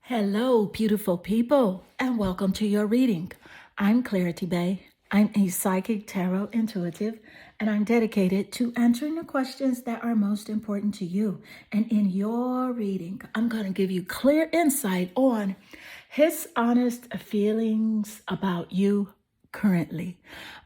Hello, beautiful people, and welcome to your reading. I'm Clarity Bay. I'm a psychic tarot intuitive, and I'm dedicated to answering the questions that are most important to you. And in your reading, I'm going to give you clear insight on his honest feelings about you currently.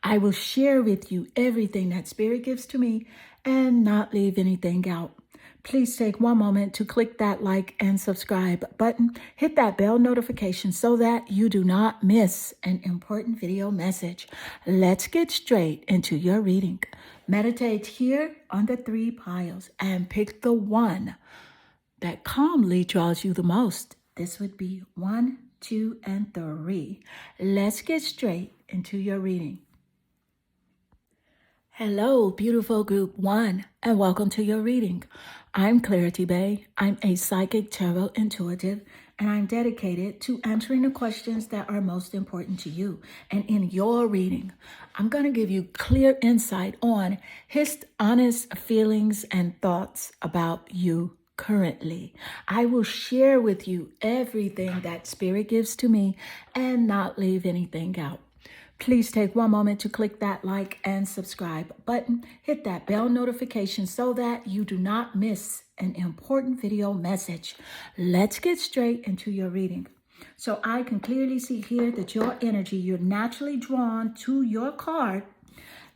I will share with you everything that Spirit gives to me and not leave anything out. Please take one moment to click that like and subscribe button. Hit that bell notification so that you do not miss an important video message. Let's get straight into your reading. Meditate here on the 3 piles and pick the one that calmly draws you the most. This would be 1, 2, and 3. Let's get straight into your reading. Hello, beautiful group 1, and welcome to your reading. I'm Clarity Bay. I'm a psychic tarot intuitive, and I'm dedicated to answering the questions that are most important to you. And in your reading, I'm going to give you clear insight on his honest feelings and thoughts about you currently. I will share with you everything that Spirit gives to me and not leave anything out. Please take one moment to click that like and subscribe button. Hit that bell notification so that you do not miss an important video message. Let's get straight into your reading. So I can clearly see here that your energy, you're naturally drawn to your card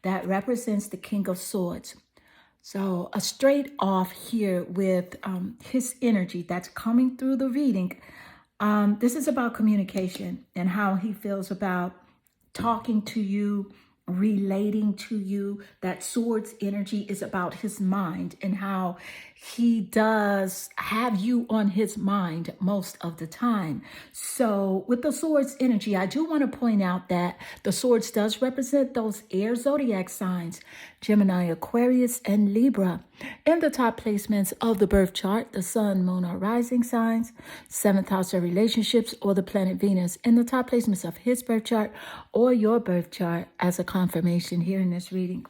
that represents the King of Swords. So a straight off here with his energy that's coming through the reading. This is about communication and how he feels about talking to you, relating to you. That swords energy is about his mind and how he does have you on his mind most of the time. So with the swords energy, I do want to point out that the swords does represent those air zodiac signs, Gemini, Aquarius, and Libra. In the top placements of the birth chart, the sun, moon, or rising signs, 7th house of relationships, or the planet Venus. In the top placements of his birth chart or your birth chart as a confirmation here in this reading.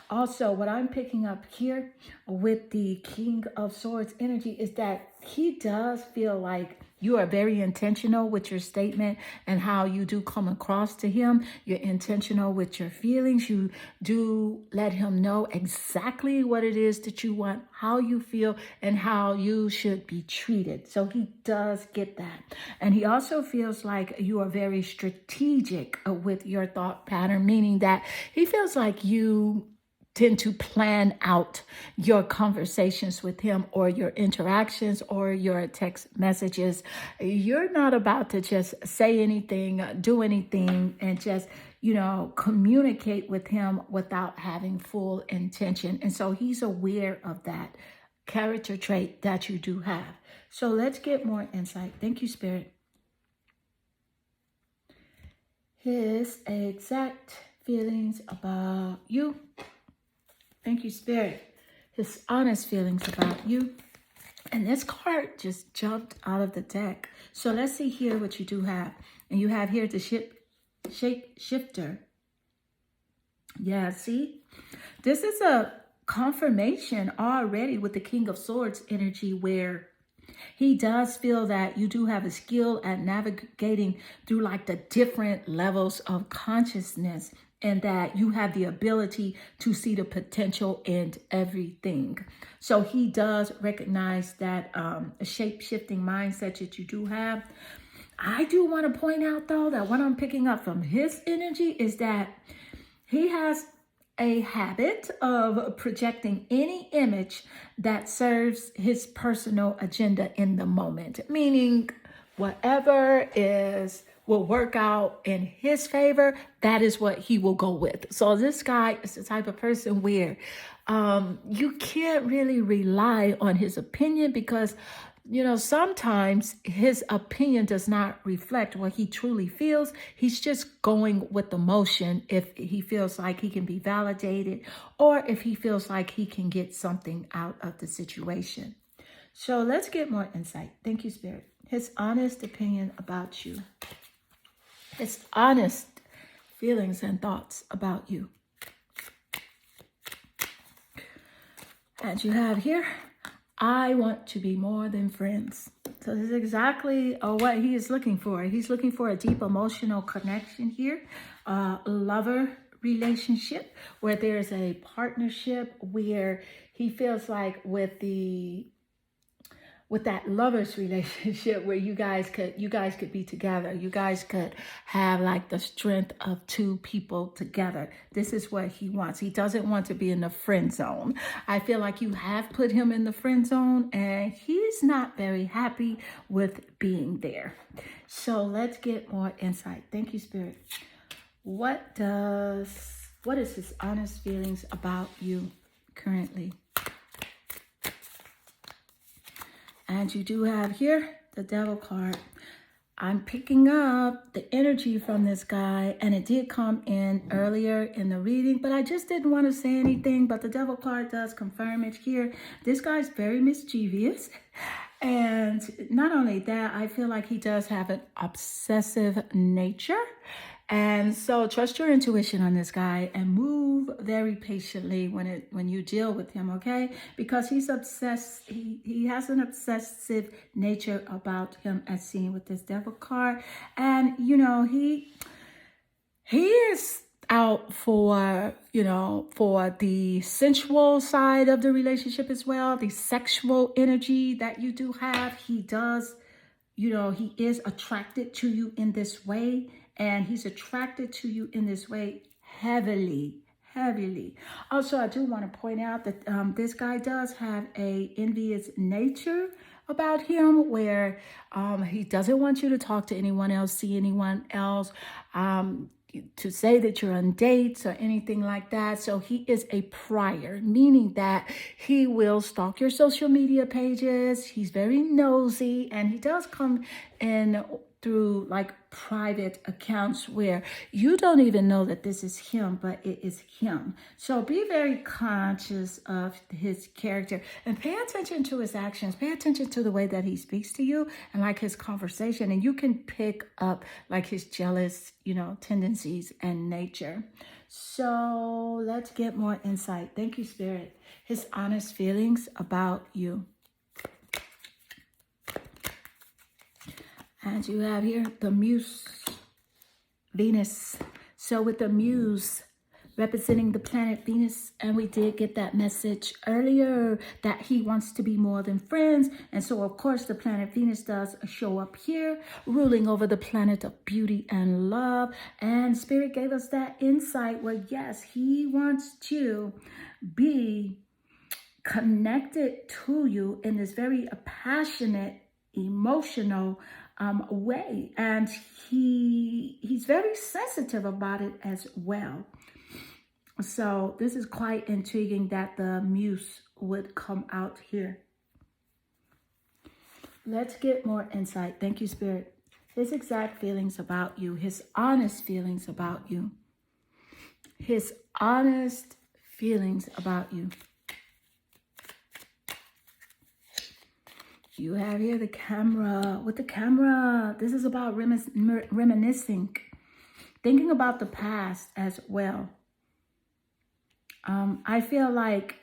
Also, what I'm picking up here with the King of Swords energy is that he does feel like you are very intentional with your statement and how you do come across to him. You're intentional with your feelings. You do let him know exactly what it is that you want, how you feel, and how you should be treated. So he does get that. And he also feels like you are very strategic with your thought pattern, meaning that he feels like you tend to plan out your conversations with him or your interactions or your text messages. You're not about to just say anything, do anything, and just, communicate with him without having full intention. And so he's aware of that character trait that you do have. So let's get more insight. Thank you, Spirit. His exact feelings about you. Thank you, Spirit. His honest feelings about you. And this card just jumped out of the deck. So let's see here what you do have. And you have here the shape shifter. Yeah, see? This is a confirmation already with the King of Swords energy where he does feel that you do have a skill at navigating through like the different levels of consciousness, and that you have the ability to see the potential in everything. So he does recognize that shape-shifting mindset that you do have. I do want to point out, though, that what I'm picking up from his energy is that he has a habit of projecting any image that serves his personal agenda in the moment, meaning whatever will work out in his favor, that is what he will go with. So this guy is the type of person where you can't really rely on his opinion because, sometimes his opinion does not reflect what he truly feels. He's just going with the motion if he feels like he can be validated or if he feels like he can get something out of the situation. So let's get more insight. Thank you, Spirit. His honest opinion about you. His honest feelings and thoughts about you. As you have here, I want to be more than friends. So this is exactly what he is looking for. He's looking for a deep emotional connection here, lover relationship, where there's a partnership, where he feels like with that lovers relationship where you guys could be together. You guys could have like the strength of two people together. This is what he wants. He doesn't want to be in the friend zone. I feel like you have put him in the friend zone and he's not very happy with being there. So let's get more insight. Thank you, Spirit. What is his honest feelings about you currently? And you do have here the Devil card. I'm picking up the energy from this guy, and it did come in earlier in the reading, but I just didn't want to say anything. But the Devil card does confirm it here. This guy's very mischievous. And not only that, I feel like he does have an obsessive nature. And so trust your intuition on this guy and move very patiently when you deal with him, okay? Because he's obsessed. He has an obsessive nature about him, as seen with this Devil card. And, you know, he is out for, you know, for the sensual side of the relationship as well, the sexual energy that you do have. He does, you know, he is attracted to you in this way. And he's attracted to you in this way heavily. Also, I do want to point out that this guy does have a envious nature about him, where he doesn't want you to talk to anyone else, see anyone else, to say that you're on dates or anything like that. So he is a prior, meaning that he will stalk your social media pages. He's very nosy, and he does come in through like private accounts where you don't even know that this is him, but it is him. So be very conscious of his character and pay attention to his actions. Pay attention to the way that he speaks to you and like his conversation. And you can pick up like his jealous, you know, tendencies and nature. So let's get more insight. Thank you, Spirit. His honest feelings about you. And you have here the Muse, Venus. So with the Muse representing the planet Venus, and we did get that message earlier that he wants to be more than friends. And so, of course, the planet Venus does show up here, ruling over the planet of beauty and love. And Spirit gave us that insight where, yes, he wants to be connected to you in this very passionate, emotional way, and he's very sensitive about it as well. So this is quite intriguing that the Muse would come out here. Let's get more insight. Thank you, Spirit. His exact feelings about you, his honest feelings about you, his honest feelings about you. You have here the camera. With the camera, this is about reminiscing, thinking about the past as well. I feel like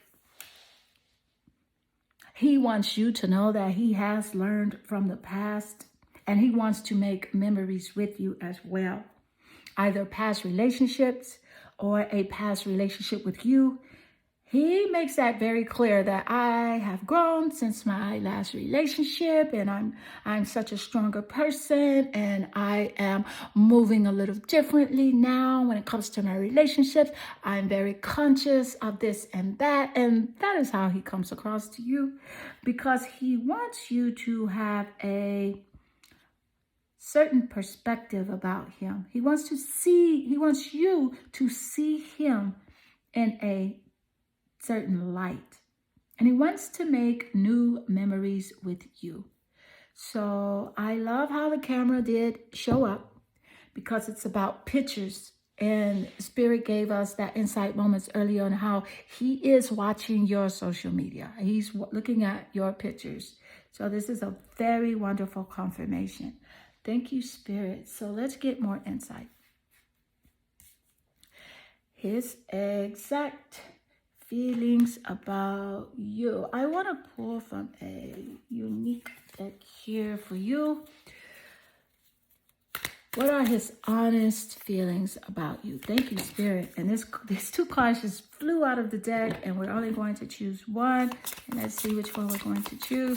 he wants you to know that he has learned from the past, and he wants to make memories with you as well. Either past relationships or a past relationship with you. He makes that very clear that I have grown since my last relationship, and I'm such a stronger person, and I am moving a little differently now when it comes to my relationships. I'm very conscious of this and that is how he comes across to you, because he wants you to have a certain perspective about him. He wants you to see him in a certain light, and he wants to make new memories with you. So I love how the camera did show up, because it's about pictures, and Spirit gave us that insight moments earlier on how he is watching your social media. He's looking at your pictures. So this is a very wonderful confirmation. Thank you, Spirit. So let's get more insight. His exact feelings about you. I want to pull from a unique deck here for you. What are his honest feelings about you? Thank you, Spirit. And these two cards just flew out of the deck, and we're only going to choose one. And let's see which one we're going to choose.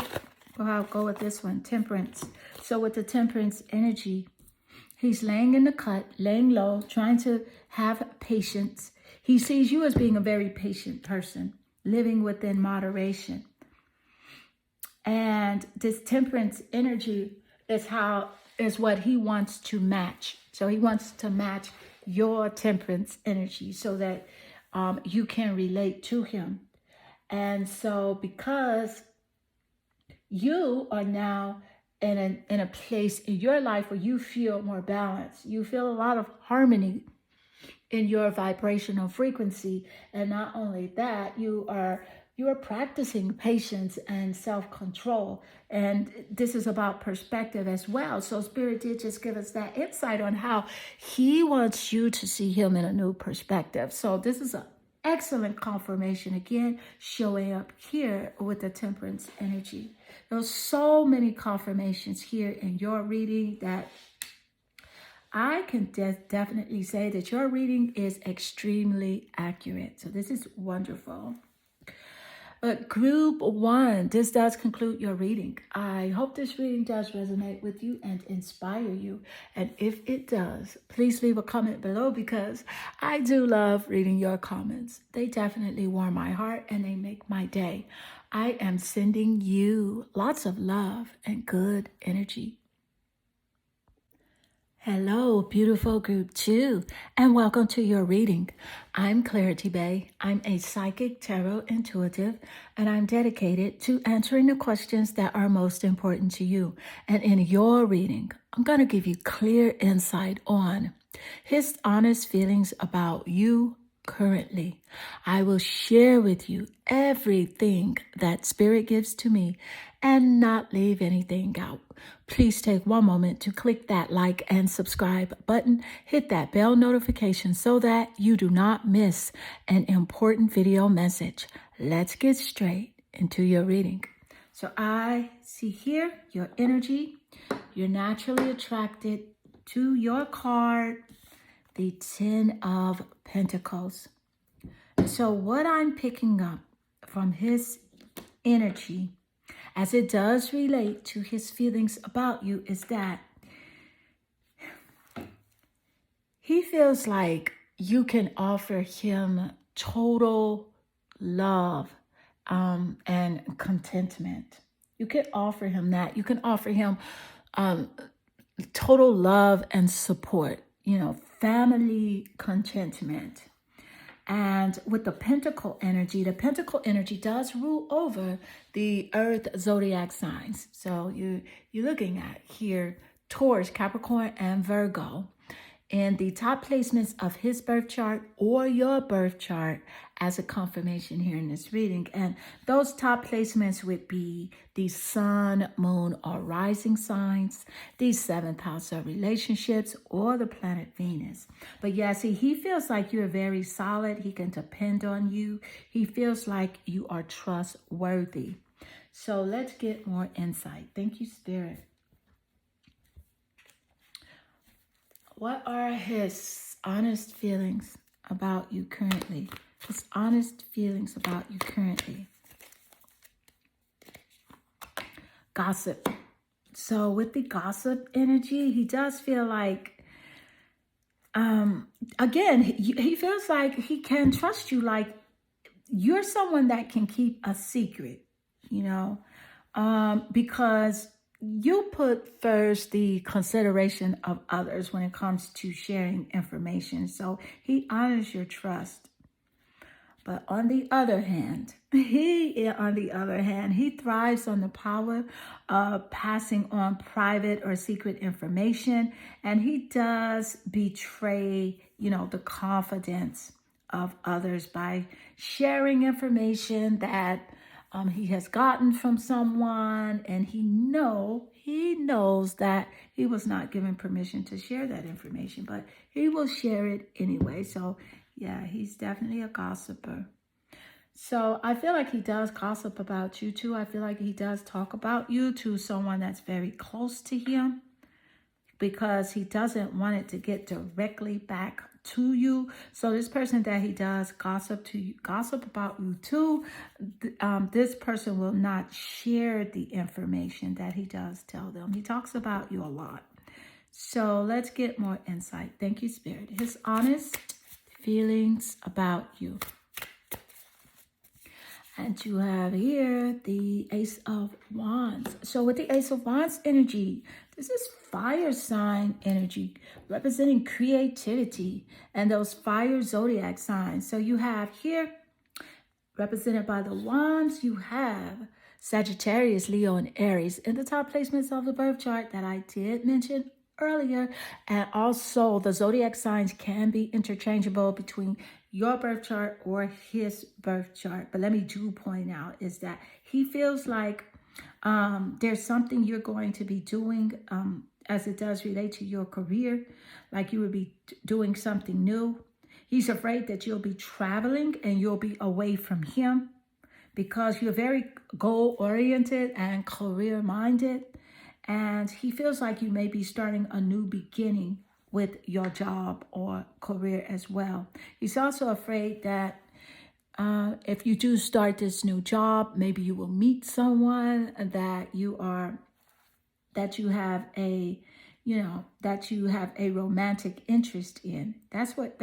Well, I'll go with this one, Temperance. So with the Temperance energy, he's laying in the cut, laying low, trying to have patience. He sees you as being a very patient person, living within moderation. And this Temperance energy is what he wants to match. So he wants to match your Temperance energy so that you can relate to him. And so because you are now in a place in your life where you feel more balanced, you feel a lot of harmony in your vibrational frequency. And not only that, you are practicing patience and self-control. And this is about perspective as well. So Spirit did just give us that insight on how he wants you to see him in a new perspective. So this is an excellent confirmation, again, showing up here with the Temperance energy. There's so many confirmations here in your reading that I can definitely say that your reading is extremely accurate. So this is wonderful. But group 1, this does conclude your reading. I hope this reading does resonate with you and inspire you. And if it does, please leave a comment below, because I do love reading your comments. They definitely warm my heart and they make my day. I am sending you lots of love and good energy. Hello, beautiful group 2, and welcome to your reading. I'm Clarity Bay. I'm a psychic tarot intuitive, and I'm dedicated to answering the questions that are most important to you. And in your reading, I'm going to give you clear insight on his honest feelings about you currently. I will share with you everything that Spirit gives to me and not leave anything out. Please take one moment to click that like and subscribe button. Hit that bell notification so that you do not miss an important video message. Let's get straight into your reading. So I see here your energy. You're naturally attracted to your card, the 10 of Pentacles. So what I'm picking up from his energy, as it does relate to his feelings about you, is that he feels like you can offer him total love and contentment. You can offer him that. You can offer him total love and support, family contentment. And with the Pentacle energy does rule over the Earth zodiac signs. So you're looking at here Taurus, Capricorn, and Virgo in the top placements of his birth chart or your birth chart as a confirmation here in this reading. And those top placements would be the sun, moon, or rising signs, the 7th house of relationships, or the planet Venus. But yeah, see, he feels like you're very solid. He can depend on you. He feels like you are trustworthy. So let's get more insight. Thank you, Spirit. What are his honest feelings about you currently? His honest feelings about you currently. Gossip. So with the gossip energy, he does feel like, again, he feels like he can trust you. Like you're someone that can keep a secret, because you put first the consideration of others when it comes to sharing information. So he honors your trust. But on the other hand, he thrives on the power of passing on private or secret information. And he does betray, the confidence of others by sharing information that he has gotten from someone, and he knows that he was not given permission to share that information, but he will share it anyway. So yeah, he's definitely a gossiper. So I feel like he does gossip about you too. I feel like he does talk about you to someone that's very close to him, because he doesn't want it to get directly back to you. So this person that he does gossip about you too, this person will not share the information that he does tell them. He talks about you a lot. So let's get more insight. Thank you, Spirit. His honest feelings about you. And you have here the Ace of Wands. So with the Ace of Wands energy, this is fire sign energy representing creativity and those fire zodiac signs. So you have here, represented by the wands, you have Sagittarius, Leo, and Aries in the top placements of the birth chart that I did mention earlier. And also the zodiac signs can be interchangeable between your birth chart or his birth chart. But let me do point out is that he feels like there's something you're going to be doing as it does relate to your career, like you would be doing something new. He's afraid that you'll be traveling and you'll be away from him because you're very goal-oriented and career-minded. And he feels like you may be starting a new beginning with your job or career as well. He's also afraid that if you do start this new job, maybe you will meet someone that you have a romantic interest in. That's what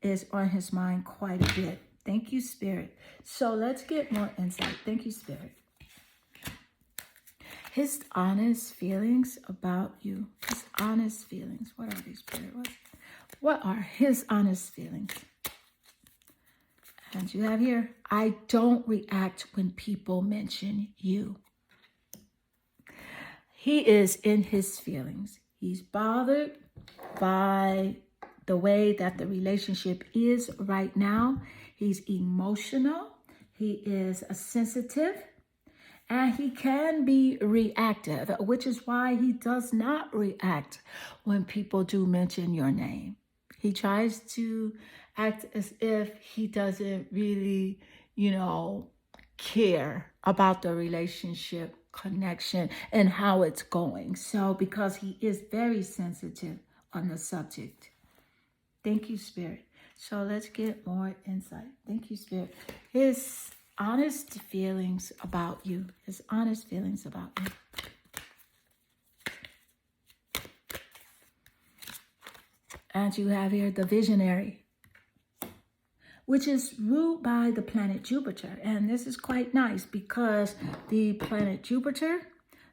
is on his mind quite a bit. Thank you, Spirit. So let's get more insight. Thank you, Spirit. His honest feelings about you. His honest feelings. What are these, Spirit? What are his honest feelings? And you have here, I don't react when people mention you. He is in his feelings. He's bothered by the way that the relationship is right now. He's emotional. He is sensitive. And he can be reactive, which is why he does not react when people do mention your name. He tries to act as if he doesn't really, care about the relationship connection and how it's going. So because he is very sensitive on the subject. Thank you, Spirit. So let's get more insight. Thank you, Spirit. His honest feelings about you. His honest feelings about you. And you have here the visionary, which is ruled by the planet Jupiter. And this is quite nice because the planet Jupiter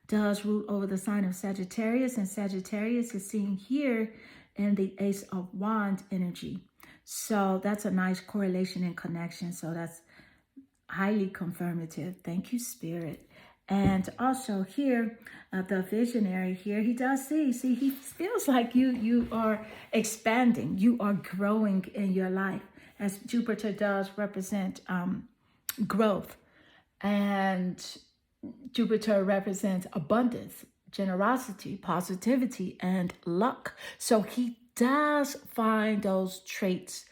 does rule over the sign of Sagittarius. And Sagittarius is seen here in the Ace of Wands energy. So that's a nice correlation and connection. So that's highly confirmative. Thank you, Spirit. And also here, the visionary here, he does see, he feels like you are expanding, you are growing in your life, as Jupiter does represent growth. And Jupiter represents abundance, generosity, positivity, and luck. So he does find those traits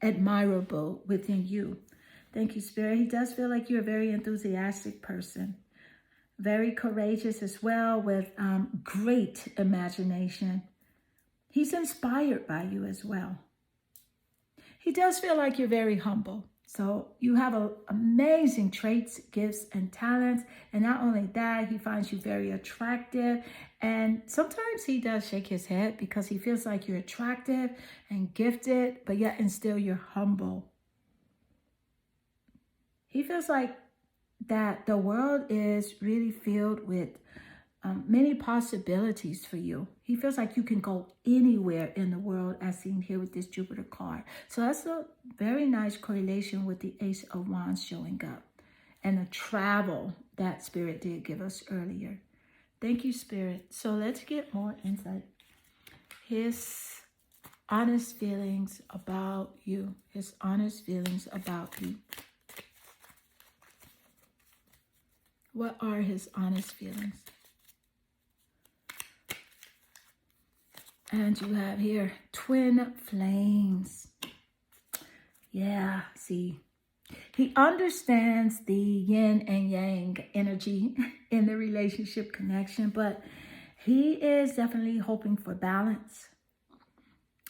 admirable within you. Thank you, Spirit. He does feel like you're a very enthusiastic person, very courageous as well, with great imagination. He's inspired by you as well. He does feel like you're very humble. So you have amazing traits, gifts, and talents. And not only that, he finds you very attractive. And sometimes he does shake his head because he feels like you're attractive and gifted, but yet and still you're humble. He feels like that the world is really filled with many possibilities for you. He feels like you can go anywhere in the world, as seen here with this Jupiter card. So that's a very nice correlation with the Ace of Wands showing up and the travel that Spirit did give us earlier. Thank you, Spirit. So let's get more insight. His honest feelings about you. His honest feelings about you. What are his honest feelings? And you have here twin flames. Yeah, see, He understands the yin and yang energy in the relationship connection, but he is definitely hoping for balance.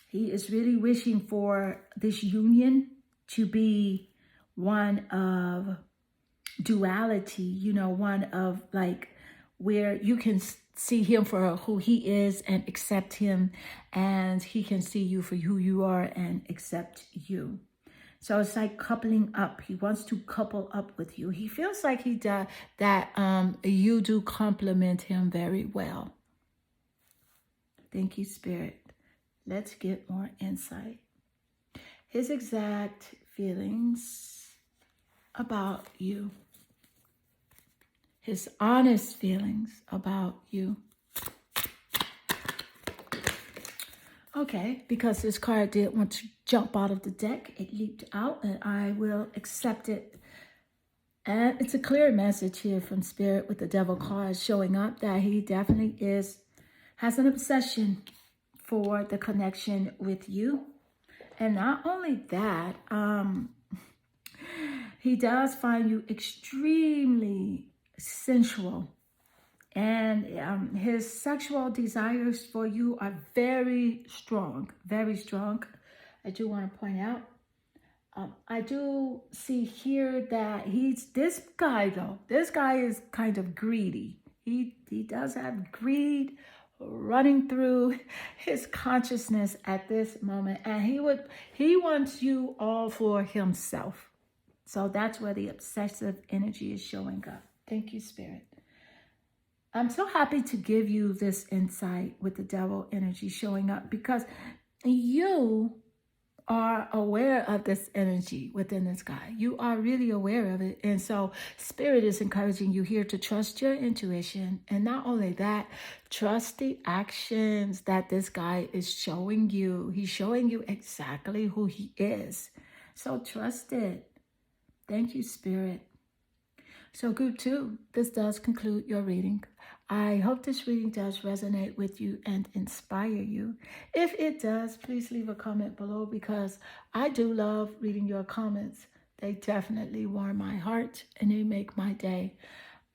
He is really wishing for this union to be one of duality, you know, one of like where you can see him for who he is and accept him, and he can see you for who you are and accept you. So it's like coupling up. He wants to couple up with you. He feels like he does that you do complement him very well. Thank you, Spirit. Let's get more insight. His exact feelings about you. His honest feelings about you. Okay, because this card did want to jump out of the deck, it leaped out, and I will accept it. And it's a clear message here from Spirit with the Devil card showing up that he definitely has an obsession for the connection with you. And not only that, he does find you extremely sensual. And his sexual desires for you are very strong, very strong. I do want to point out, I do see here that this guy is kind of greedy. He does have greed running through his consciousness at this moment. And he wants you all for himself. So that's where the obsessive energy is showing up. Thank you, Spirit. I'm so happy to give you this insight with the Devil energy showing up, because you are aware of this energy within this guy. You are really aware of it. And so Spirit is encouraging you here to trust your intuition. And not only that, trust the actions that this guy is showing you. He's showing you exactly who he is. So trust it. Thank you, Spirit. So group 2, this does conclude your reading. I hope this reading does resonate with you and inspire you. If it does, please leave a comment below, because I do love reading your comments. They definitely warm my heart and they make my day.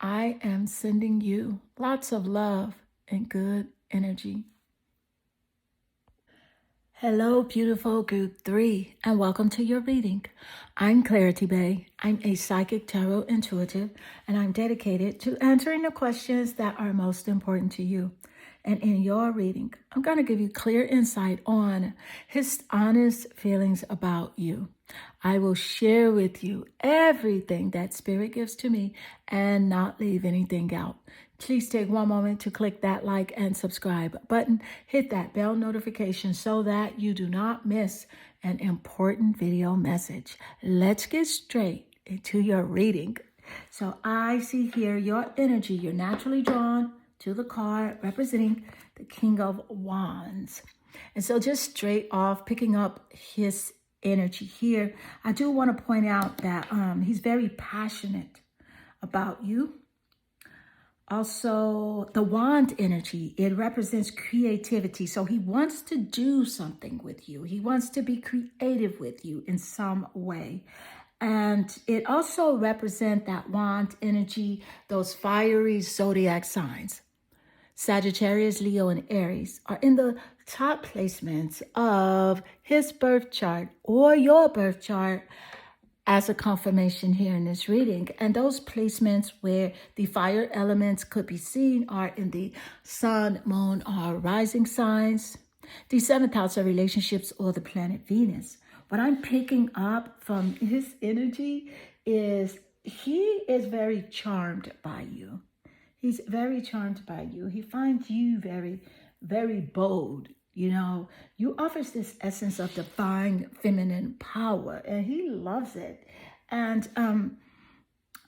I am sending you lots of love and good energy. Hello, beautiful group 3, and welcome to your reading. I'm Clarity Bay. I'm a psychic tarot intuitive, and I'm dedicated to answering the questions that are most important to you. And in your reading, I'm going to give you clear insight on his honest feelings about you. I will share with you everything that Spirit gives to me and not leave anything out. Please take one moment to click that like and subscribe button. Hit that bell notification so that you do not miss an important video message. Let's get straight into your reading. So I see here your energy. You're naturally drawn to the card representing the King of Wands. And so just straight off, picking up his energy here, I do want to point out that he's very passionate about you. Also, the wand energy, it represents creativity. So he wants to do something with you. He wants to be creative with you in some way. And it also represents that wand energy, those fiery zodiac signs. Sagittarius, Leo, and Aries are in the top placements of his birth chart or your birth chart as a confirmation here in this reading. And those placements where the fire elements could be seen are in the sun, moon, or rising signs, the 7th house of relationships, or the planet Venus. What I'm picking up from his energy is he is very charmed by you. He's very charmed by you. He finds you very, very bold. You know, you offers this essence of divine feminine power, and he loves it. And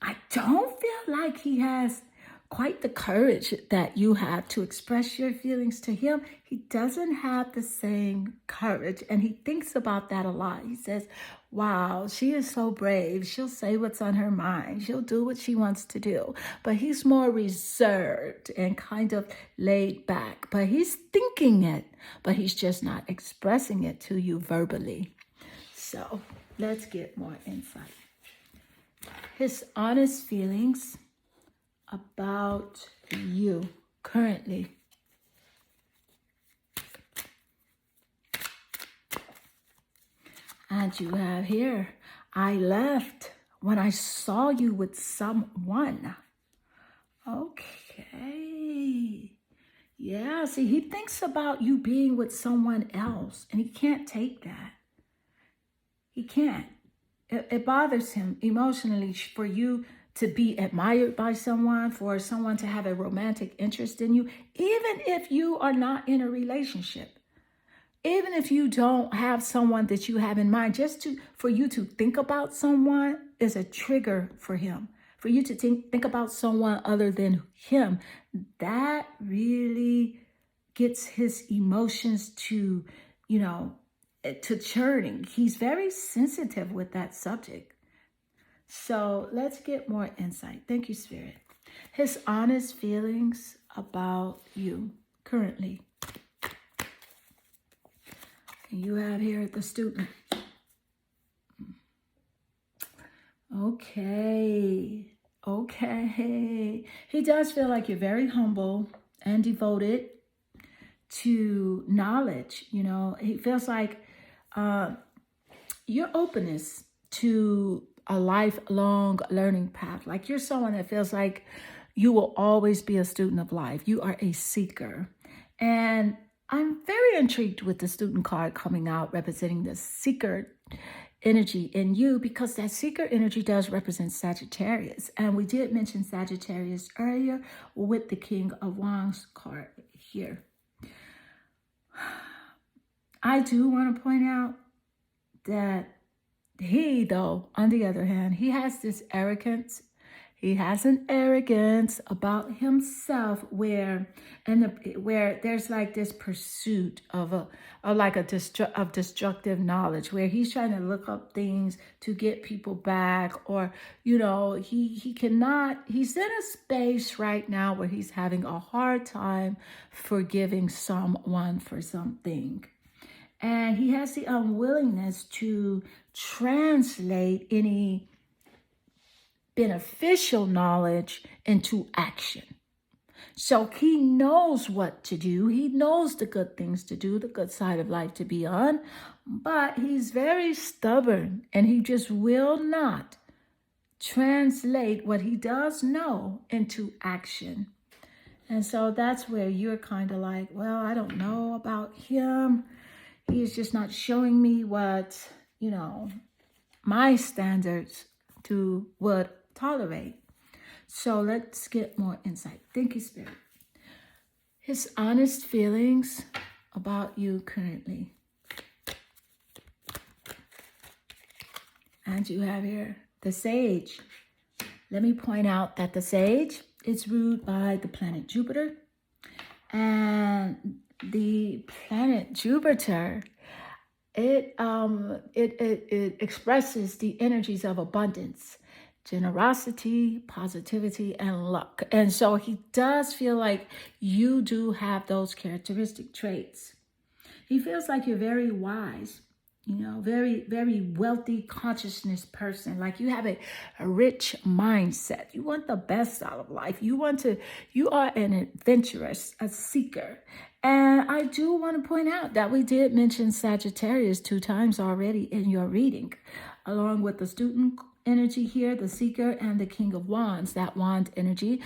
I don't feel like he has quite the courage that you have to express your feelings to him. He doesn't have the same courage, and he thinks about that a lot. He says, wow, she is so brave. She'll say what's on her mind. She'll do what she wants to do. But he's more reserved and kind of laid back. But he's thinking it, but he's just not expressing it to you verbally. So let's get more insight. His honest feelings about you currently. And you have here, I left when I saw you with someone. Okay. Yeah, see, he thinks about you being with someone else, and he can't take that. He can't. It bothers him emotionally for you to be admired by someone, for someone to have a romantic interest in you, even if you are not in a relationship. Even if you don't have someone that you have in mind, for you to think about someone is a trigger for him. For you to think about someone other than him, that really gets his emotions to, to churning. He's very sensitive with that subject. So let's get more insight. Thank you, Spirit. His honest feelings about you currently. You have here the student. Okay. He does feel like you're very humble and devoted to knowledge. He feels like your openness to a lifelong learning path. Like you're someone that feels like you will always be a student of life. You are a seeker. And I'm very intrigued with the student card coming out representing the seeker energy in you, because that seeker energy does represent Sagittarius. And we did mention Sagittarius earlier with the King of Wands card here. I do want to point out that he, though, on the other hand, he has this arrogance. He has an arrogance about himself where there's like this pursuit of destructive knowledge, where he's trying to look up things to get people back, or he cannot. He's in a space right now where he's having a hard time forgiving someone for something. And he has the unwillingness to translate any beneficial knowledge into action. So he knows what to do. He knows the good things to do, the good side of life to be on, but he's very stubborn, and he just will not translate what he does know into action. And so that's where you're kind of like, well, I don't know about him. He's just not showing me what, my standards would tolerate. So let's get more insight. Thank you, Spirit. His honest feelings about you currently. And you have here the Sage. Let me point out that the Sage is ruled by the planet Jupiter. And the planet Jupiter, it expresses the energies of abundance, generosity, positivity, and luck. And so he does feel like you do have those characteristic traits. He feels like you're very wise, very, very wealthy consciousness person. Like you have a rich mindset. You want the best out of life. You are an adventurous, a seeker. And I do want to point out that we did mention Sagittarius 2 times already in your reading, along with the student energy here, the seeker, and the King of Wands, that wand energy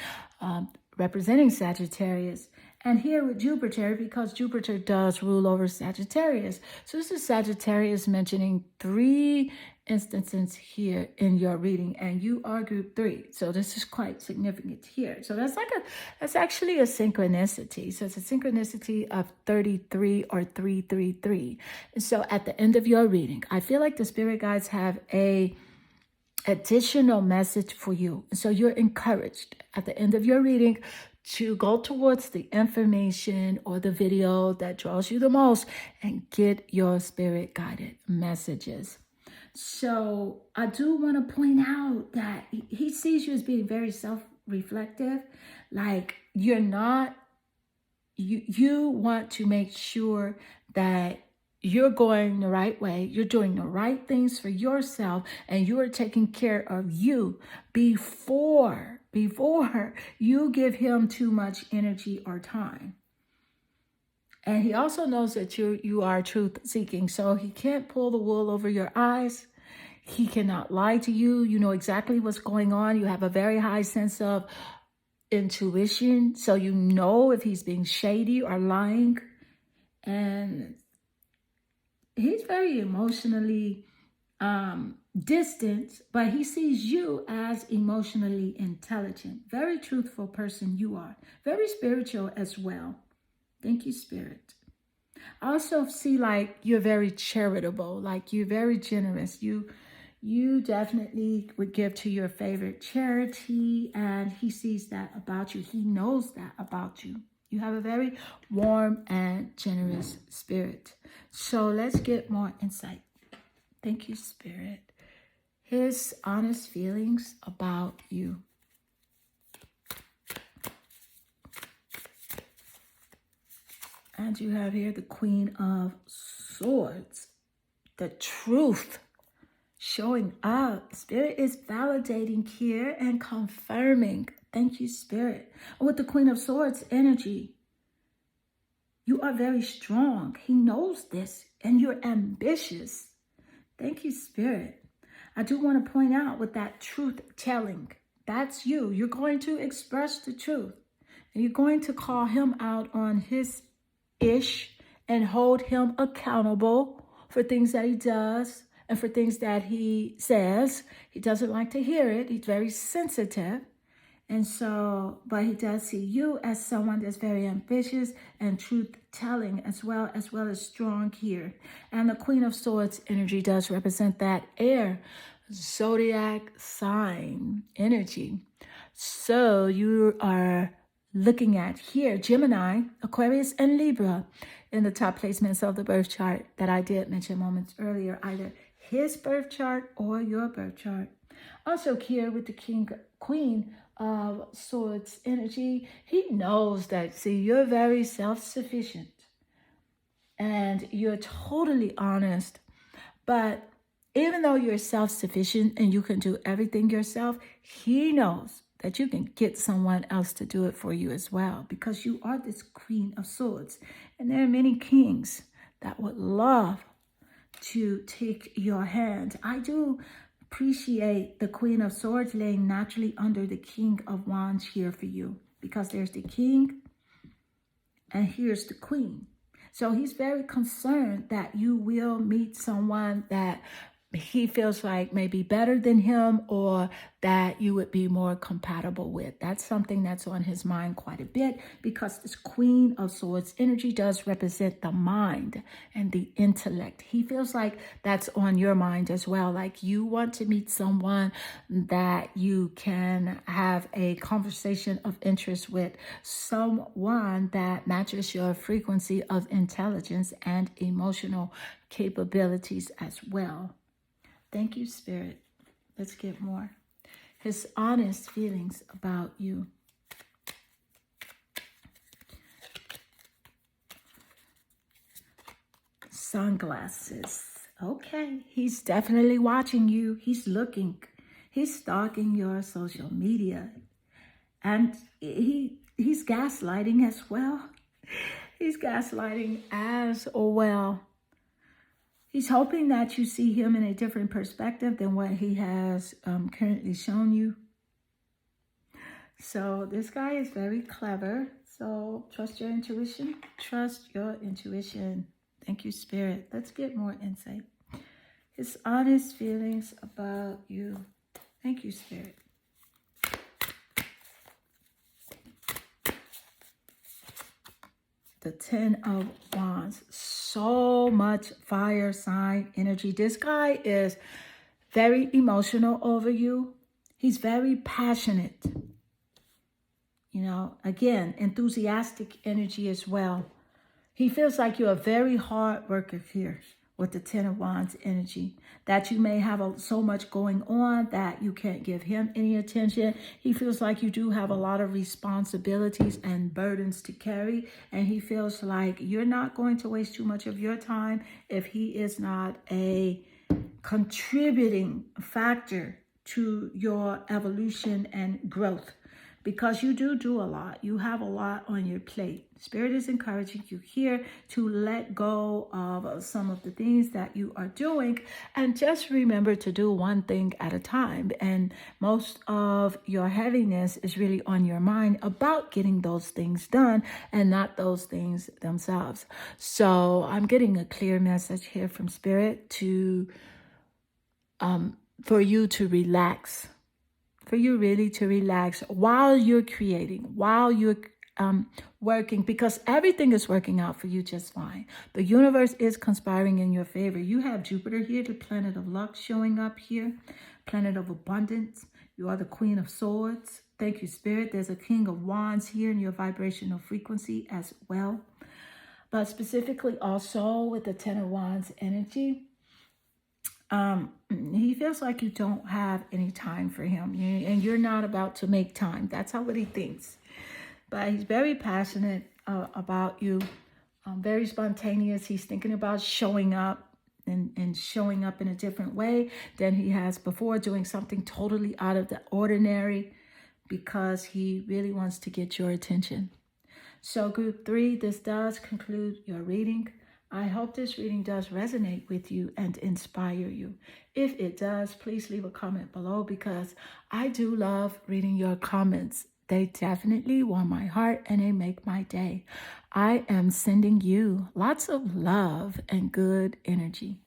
representing Sagittarius. And here with Jupiter, because Jupiter does rule over Sagittarius. So this is Sagittarius mentioning 3 instances here in your reading, and you are group 3. So this is quite significant here. So that's actually a synchronicity. So it's a synchronicity of 33 or 333. And so at the end of your reading, I feel like the spirit guides have a additional message for you. So you're encouraged at the end of your reading to go towards the information or the video that draws you the most and get your spirit guided messages. So I do want to point out that he sees you as being very self-reflective. Like you want to make sure that you're going the right way. You're doing the right things for yourself, and you are taking care of you before you give him too much energy or time. And he also knows that you are truth seeking, so he can't pull the wool over your eyes. He cannot lie to you. You know exactly what's going on. You have a very high sense of intuition, so you know if he's being shady or lying. And he's very emotionally distant, but he sees you as emotionally intelligent. Very truthful person you are. Very spiritual as well. Thank you, Spirit. I also see like you're very charitable, like you're very generous. You definitely would give to your favorite charity, and he sees that about you. He knows that about you. You have a very warm and generous spirit. So let's get more insight. Thank you, Spirit. His honest feelings about you. And you have here the Queen of Swords. The truth showing up. Spirit is validating here and confirming. Thank you, Spirit. With the Queen of Swords energy, you are very strong. He knows this, and you're ambitious. Thank you, Spirit. I do want to point out with that truth telling, that's you. You're going to express the truth, and you're going to call him out on his ish and hold him accountable for things that he does and for things that he says. He doesn't like to hear it. He's very sensitive. And so, but he does see you as someone that's very ambitious and truth-telling as well as strong here. And the Queen of Swords energy does represent that air zodiac sign energy. So you are looking at here Gemini, Aquarius, and Libra in the top placements of the birth chart that I did mention moments earlier, either his birth chart or your birth chart. Also here with the Queen of Swords energy, he knows that, see, you're very self-sufficient and you're totally honest. But even though you're self-sufficient and you can do everything yourself, he knows that you can get someone else to do it for you as well, because you are this Queen of Swords. And there are many kings that would love to take your hand. I do appreciate the Queen of Swords laying naturally under the King of Wands here for you, because there's the King and here's the Queen. So he's very concerned that you will meet someone that he feels like may be better than him, or that you would be more compatible with. That's something that's on his mind quite a bit, because this Queen of Swords energy does represent the mind and the intellect. He feels like that's on your mind as well. Like you want to meet someone that you can have a conversation of interest with, someone that matches your frequency of intelligence and emotional capabilities as well. Thank you, Spirit. Let's get more. His honest feelings about you. Sunglasses. Okay, he's definitely watching you. He's looking. He's stalking your social media. And he's gaslighting as well. He's gaslighting as well. He's hoping that you see him in a different perspective than what he has currently shown you. So this guy is very clever. So trust your intuition. Trust your intuition. Thank you, Spirit. Let's get more insight. His honest feelings about you. Thank you, Spirit. The Ten of Wands. So much fire sign energy. This guy is very emotional over you. He's very passionate. You know, again, enthusiastic energy as well. He feels like you're a very hard worker here with the Ten of Wands energy. That you may have so much going on that you can't give him any attention. He feels like you do have a lot of responsibilities and burdens to carry. And he feels like you're not going to waste too much of your time if he is not a contributing factor to your evolution and growth. Because you do a lot. You have a lot on your plate. Spirit is encouraging you here to let go of some of the things that you are doing and just remember to do one thing at a time. And most of your heaviness is really on your mind about getting those things done and not those things themselves. So I'm getting a clear message here from Spirit to for you to relax. For you really to relax while you're creating, while you're working, because everything is working out for you just fine. The universe is conspiring in your favor. You have Jupiter here, the planet of luck, showing up here, planet of abundance. You are the Queen of Swords. Thank you, Spirit. There's a King of Wands here in your vibrational frequency as well. But specifically also with the Ten of Wands energy, he feels like you don't have any time for him, and you're not about to make time. That's how what he thinks. But he's very passionate about you, very spontaneous. He's thinking about showing up and showing up in a different way than he has before, doing something totally out of the ordinary because he really wants to get your attention. So group 3, this does conclude your reading. I hope this reading does resonate with you and inspire you. If it does, please leave a comment below because I do love reading your comments. They definitely warm my heart and they make my day. I am sending you lots of love and good energy.